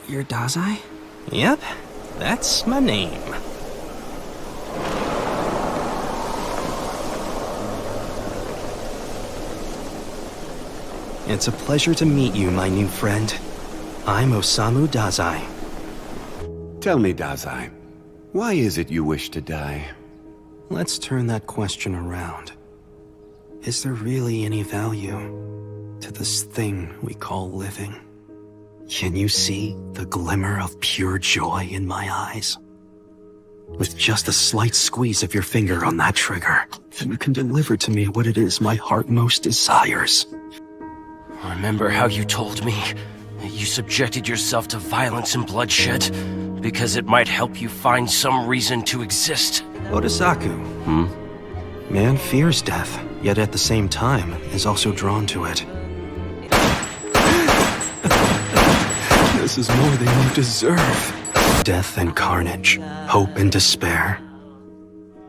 You're Dazai? Yep, that's my name. It's a pleasure to meet you, my new friend. I'm Osamu Dazai. Tell me, Dazai, why is it you wish to die? Let's turn that question around. Is there really any value to this thing we call living? Can you see the glimmer of pure joy in my eyes? With just a slight squeeze of your finger on that trigger, you can deliver to me what it is my heart most desires. Remember how you told me that you subjected yourself to violence and bloodshed because it might help you find some reason to exist? Osamu. Man fears death, yet at the same time is also drawn to it. This is more than you deserve. Death and carnage, hope and despair.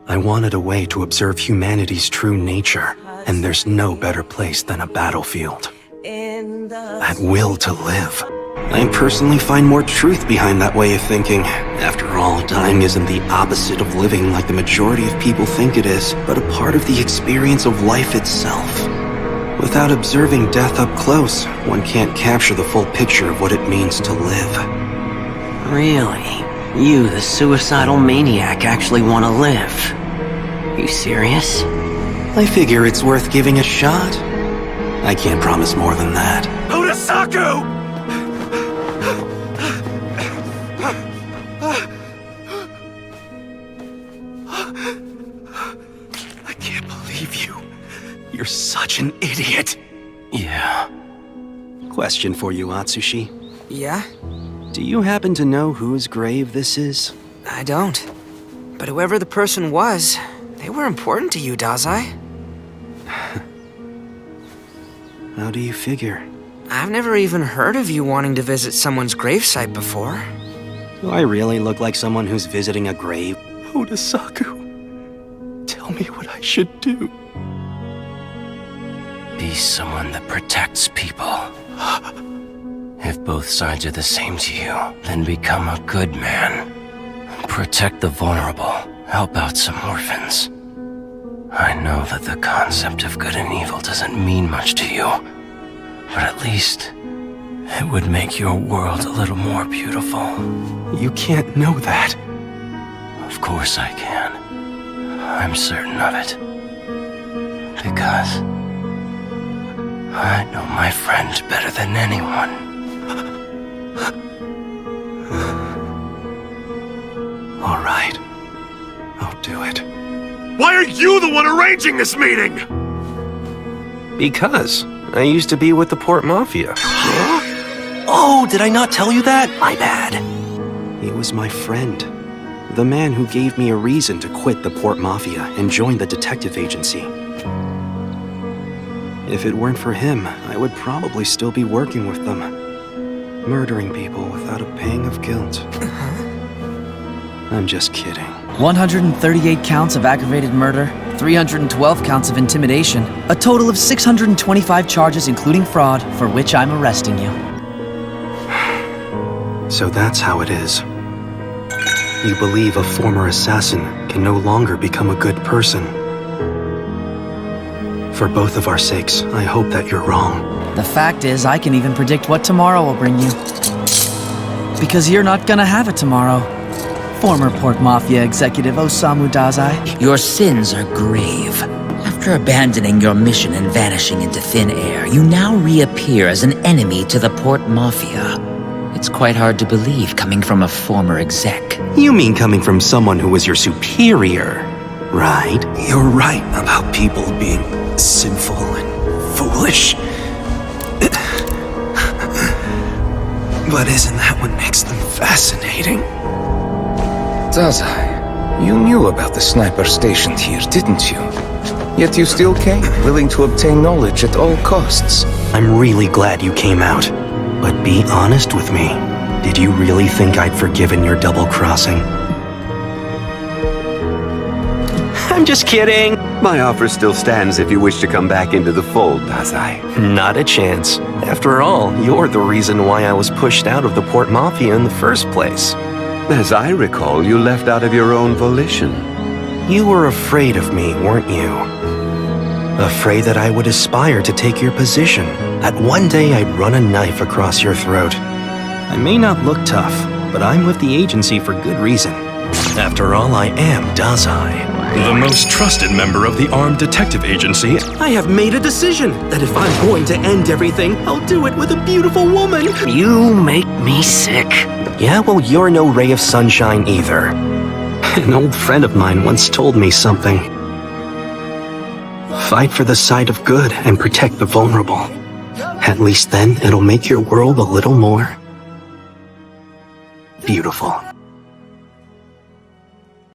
I wanted a way to observe humanity's true nature, and there's no better place than a battlefield. That will to live. I personally find more truth behind that way of thinking. After all, dying isn't the opposite of living like the majority of people think it is, but a part of the experience of life itself. Without observing death up close, one can't capture the full picture of what it means to live. Really? You, the suicidal maniac, actually want to live? You serious? I figure it's worth giving a shot. I can't promise more than that. Osamu! I can't believe you. You're such an idiot. Yeah. Question for you, Atsushi. Yeah? Do you happen to know whose grave this is? I don't. But whoever the person was, they were important to you, Dazai. How do you figure? I've never even heard of you wanting to visit someone's gravesite before. Do I really look like someone who's visiting a grave? Osamu, tell me what I should do. Be someone that protects people. If both sides are the same to you, then become a good man. Protect the vulnerable. Help out some orphans. I know that the concept of good and evil doesn't mean much to you, but at least it would make your world a little more beautiful. You can't know that. Of course I can. I'm certain of it. Because I know my friend better than anyone. All right. I'll do it. Why are you the one arranging this meeting? Because I used to be with the Port Mafia. Oh, did I not tell you that? My bad. He was my friend. The man who gave me a reason to quit the Port Mafia and join the detective agency. If it weren't for him, I would probably still be working with them. Murdering people without a pang of guilt. I'm just kidding. 138 counts of aggravated murder, 312 counts of intimidation, a total of 625 charges including fraud, for which I'm arresting you. So that's how it is. You believe a former assassin can no longer become a good person. For both of our sakes, I hope that you're wrong. The fact is, I can even predict what tomorrow will bring you. Because you're not gonna have it tomorrow. Former Port Mafia executive Osamu Dazai. Your sins are grave. After abandoning your mission and vanishing into thin air, you now reappear as an enemy to the Port Mafia. It's quite hard to believe coming from a former exec. You mean coming from someone who was your superior, right? You're right about people being sinful and foolish. But isn't that what makes them fascinating? Dazai, you knew about the sniper stationed here, didn't you? Yet you still came, willing to obtain knowledge at all costs. I'm really glad you came out. But be honest with me. Did you really think I'd forgiven your double-crossing? I'm just kidding. My offer still stands if you wish to come back into the fold, Dazai. Not a chance. After all, you're the reason why I was pushed out of the Port Mafia in the first place. As I recall, you left out of your own volition. You were afraid of me, weren't you? Afraid that I would aspire to take your position, that one day I'd run a knife across your throat. I may not look tough, but I'm with the agency for good reason. After all, I am Dazai. The most trusted member of the armed detective agency. I have made a decision that if I'm going to end everything, I'll do it with a beautiful woman. You make me sick. Yeah, well, you're no ray of sunshine either. An old friend of mine once told me something. Fight for the side of good and protect the vulnerable. At least then, it'll make your world a little more beautiful.